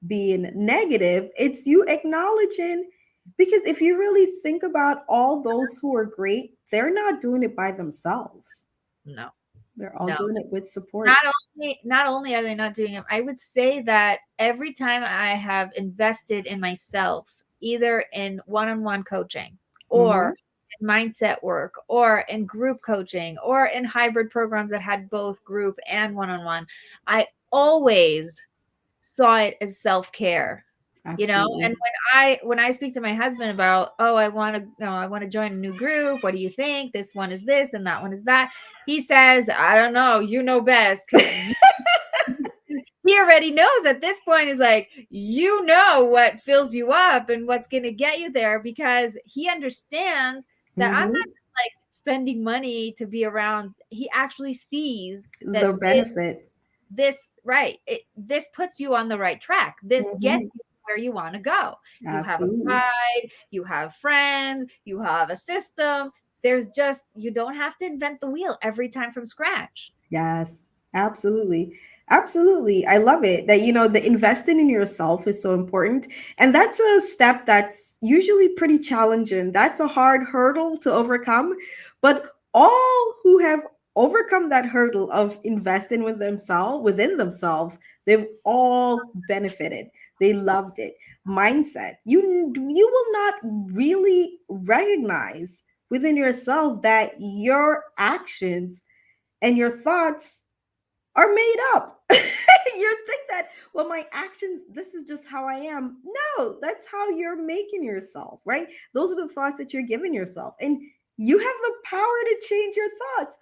being negative, it's you acknowledging, because if you really think about all those who are great, they're not doing it by themselves. No, They're all no. doing it with support. Not only are they not doing it, I would say that every time I have invested in myself, either in one-on-one coaching or Hmm. in mindset work or in group coaching or in hybrid programs that had both group and one-on-one, I always saw it as self-care. And Absolutely. when I speak to my husband about, oh, I want to join a new group, what do you think, this one is this and that one is that, he says, I don't know, you know best, because he already knows at this point, is like, what fills you up and what's going to get you there, because he understands that I'm not Hmm. just like spending money to be around. He actually sees that The benefit. this right this puts you on the right track. This gets Hmm. you to where you want to go. You have a Absolutely. guide, you have friends, you have a system. You don't have to invent the wheel every time from scratch. Yes, absolutely. Absolutely. I love it that, the investing in yourself is so important. And that's a step that's usually pretty challenging. That's a hard hurdle to overcome. But all who have overcome that hurdle of investing within themselves, they've all benefited. They loved it. Mindset. You will not really recognize within yourself that your actions and your thoughts are made up. You think that, well, my actions, this is just how I am. No, that's how you're making yourself, right? Those are the thoughts that you're giving yourself. And you have the power to change your thoughts.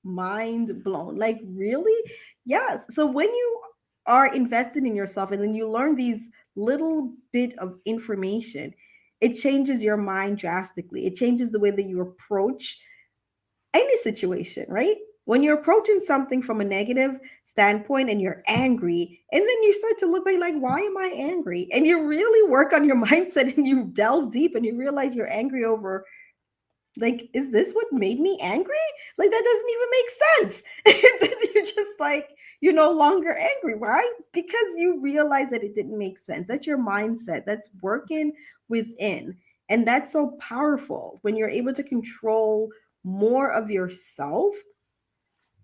Mind blown. Like, really? Yes. So when you are invested in yourself and then you learn these little bit of information, it changes your mind drastically. It changes the way that you approach any situation, right? When you're approaching something from a negative standpoint and you're angry, and then you start to look back like, why am I angry? And you really work on your mindset and you delve deep and you realize you're angry over, like, is this what made me angry? Like, that doesn't even make sense. You're just like, you're no longer angry, right? Because you realize that it didn't make sense. That's your mindset that's working within. And that's so powerful when you're able to control more of yourself.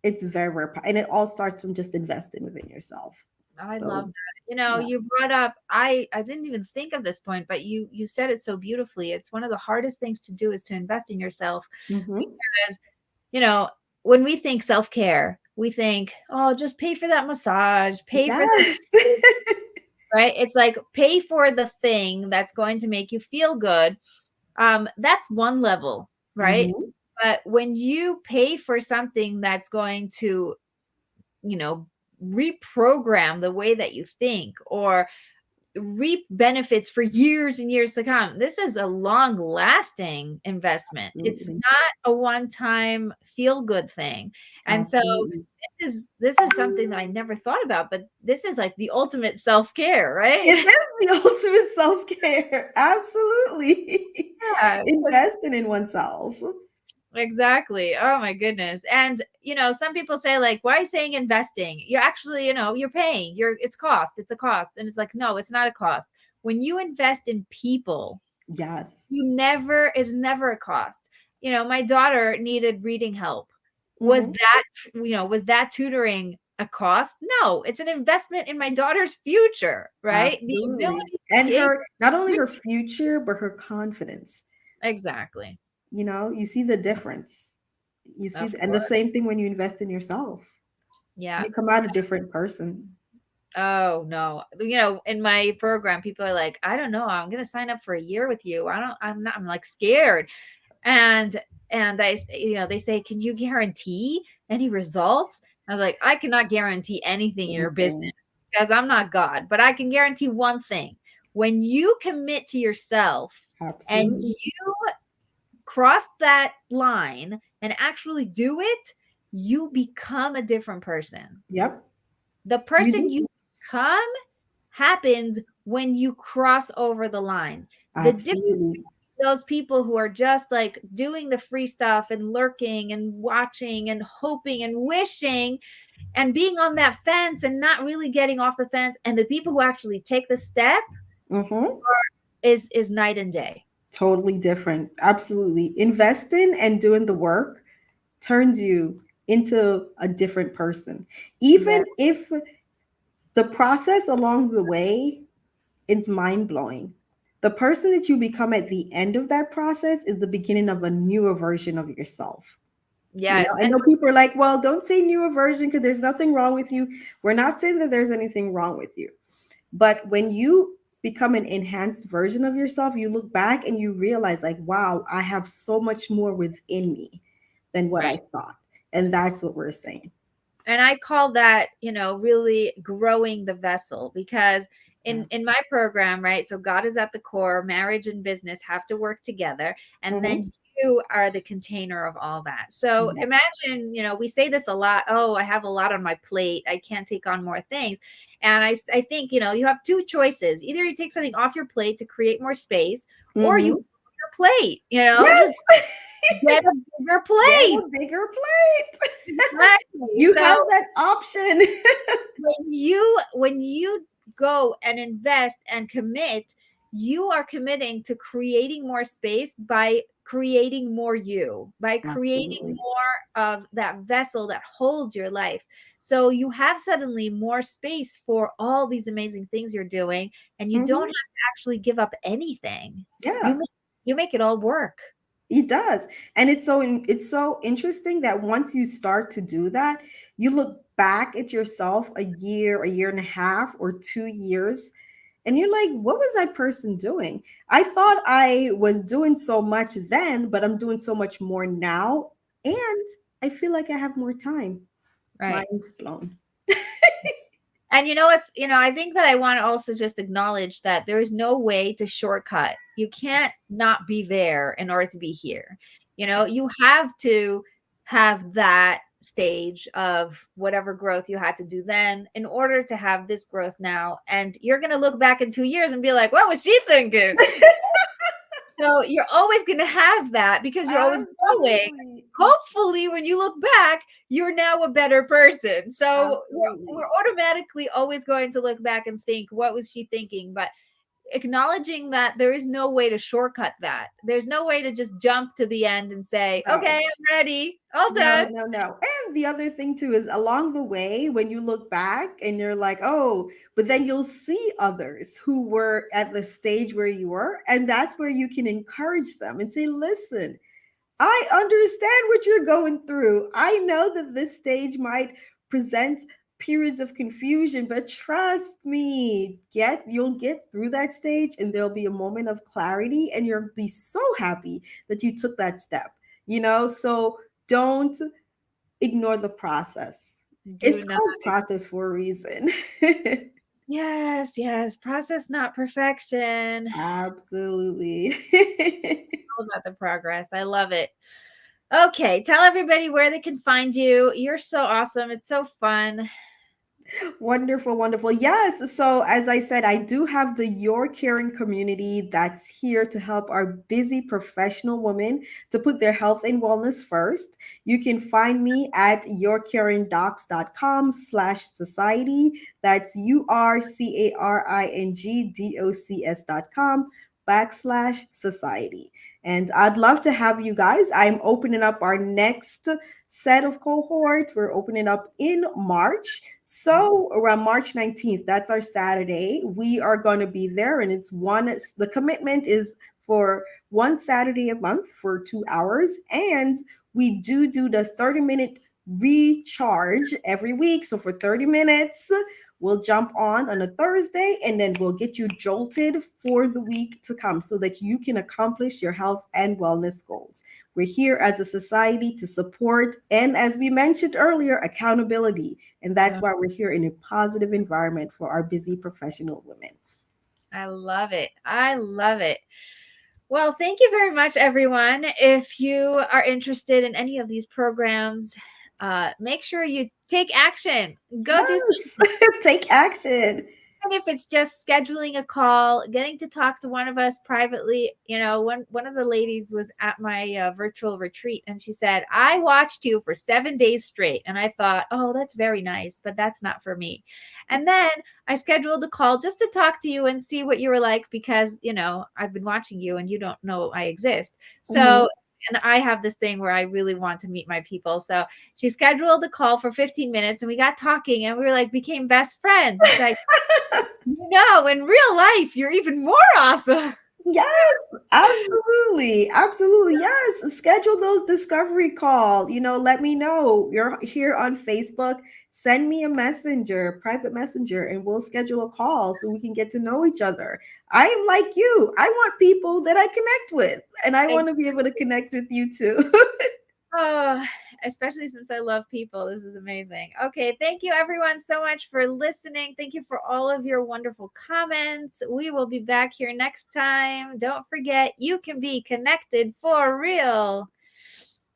It's very, very, and it all starts from just investing within yourself. I love So, that. yeah. You brought up, I didn't even think of this point, but you said it so beautifully. It's one of the hardest things to do, is to invest in yourself, Hmm. because, you know, when we think self-care, we think, oh, just pay for that massage, pay for Yes. the, right? It's like, pay for the thing that's going to make you feel good. That's one level, right? Hmm. But when you pay for something that's going to, you know, reprogram the way that you think, or reap benefits for years and years to come. This is a long lasting investment. It's Absolutely. not a one time feel good thing. And so Absolutely. this is something that I never thought about, but this is like the ultimate self-care, right? It is the ultimate self-care. Absolutely. Yeah, Investing in oneself. exactly. Oh my goodness. And some people say like, why are you saying investing? You're actually, you're paying. It's cost. It's a cost. And it's like, no, it's not a cost. When you invest in people, Yes. it's never a cost. My daughter needed reading help. Was Hmm. that tutoring a cost? No, it's an investment in my daughter's future, right? The Absolutely. ability to And be able her, not only to her future, but her confidence. exactly. You see the difference. Of And the course. same thing when you invest in yourself. Yeah. You come out a different person. Oh no. In my program, people are like, I don't know, I'm gonna sign up for a year with you. I'm like scared. And they say, can you guarantee any results? I was like, I cannot guarantee anything in your business Mhm. because I'm not God, but I can guarantee one thing. When you commit to yourself and Absolutely. you cross that line and actually do it, you become a different person. Yep. The You person do. you become happens when you cross over the line. The difference Absolutely. those people who are just like doing the free stuff and lurking and watching and hoping and wishing and being on that fence and not really getting off the fence, and the people who actually take the step Hmm. is night and day. Totally different. Absolutely. Investing and doing the work turns you into a different person. Yeah. Even if the process along the way, it's mind blowing. The person that you become at the end of that process is the beginning of a newer version of yourself. Yes. I And know people are like, well, don't say newer version because there's nothing wrong with you. We're not saying that there's anything wrong with you. But when you become an enhanced version of yourself, you look back and you realize, like, wow, I have so much more within me than what I right. thought. And that's what we're saying. And I call that, really growing the vessel, because in Yes. in my program, right, so God is at the core, marriage and business have to work together, and Hmm. then you are the container of all that. So Yeah. imagine, we say this a lot, oh, I have a lot on my plate, I can't take on more things. And I think, you have two choices. Either you take something off your plate to create more space, or you Hmm. your plate, just Yes. get a bigger Get plate. a bigger plate. Exactly. You So have that option. when you go and invest and commit, you are committing to creating more space by creating more you, by creating Absolutely. more of that vessel that holds your life. So you have suddenly more space for all these amazing things you're doing, and you don't have Hmm. to actually give up anything. you Yeah. make, you make it all work. It does. And it's so interesting that once you start to do that, you look back at yourself a year and a half, or 2 years, and you're like, what was that person doing? I thought I was doing so much then, but I'm doing so much more now. And I feel like I have more time. Right. Mind blown. And I think that I want to also just acknowledge that there is no way to shortcut. You can't not be there in order to be here. You have to have that stage of whatever growth you had to do then in order to have this growth now. And you're going to look back in 2 years and be like, what was she thinking? So you're always going to have that because you're always growing. Absolutely. Hopefully, when you look back, you're now a better person. So we're Absolutely. automatically always going to look back and think, what was she thinking? But acknowledging that there is no way to shortcut that. There's no way to just jump to the end and say, okay, No. I'm ready, all No, done. no, no. And the other thing too is along the way, when you look back and you're like, oh, but then you'll see others who were at the stage where you were. And that's where you can encourage them and say, listen, I understand what you're going through. I know that this stage might present periods of confusion, but trust me, you'll get through that stage and there'll be a moment of clarity and you'll be so happy that you took that step. So don't ignore the process. Do It's not. called process for a reason. Yes, yes. Process, not perfection. Absolutely. All about the progress. I love it. Okay, tell everybody where they can find you. You're so awesome. It's so fun. Wonderful, wonderful. Yes. So, as I said, I do have the Your Caring community that's here to help our busy professional women to put their health and wellness first. You can find me at yourcaringdocs.com/society. That's URCARINGDOCS.com/society. And I'd love to have you guys. I'm opening up our next set of cohorts. We're opening up in March. So around March 19th, that's our Saturday, we are going to be there. And the commitment is for one Saturday a month for 2 hours. And we do the 30-minute recharge every week. So for 30 minutes, we'll jump on a Thursday and then we'll get you jolted for the week to come so that you can accomplish your health and wellness goals. We're here as a society to support and, as we mentioned earlier, accountability. And that's why we're here in a positive environment for our busy professional women. I love it. I love it. Well, thank you very much, everyone. If you are interested in any of these programs, make sure you take action. Go do Yes, take action. even if it's just scheduling a call, getting to talk to one of us privately. One of the ladies was at my virtual retreat, and she said, "I watched you for 7 days straight," and I thought, "Oh, that's very nice, but that's not for me." And then I scheduled a call just to talk to you and see what you were like, because I've been watching you, and you don't know I exist. Mhm. So. And I have this thing where I really want to meet my people. So she scheduled a call for 15 minutes and we got talking and we were like, became best friends. It's like, in real life, you're even more awesome. Yes, absolutely. Absolutely. Yes. Schedule those discovery call. Let me know you're here on Facebook. Send me a messenger, private messenger, and we'll schedule a call so we can get to know each other. I am like you. I want people that I connect with, and I want to be able to connect with you too. Oh, especially since I love people. This is amazing. Okay, thank you everyone so much for listening. Thank you for all of your wonderful comments. We will be back here next time. Don't forget, you can be connected for real.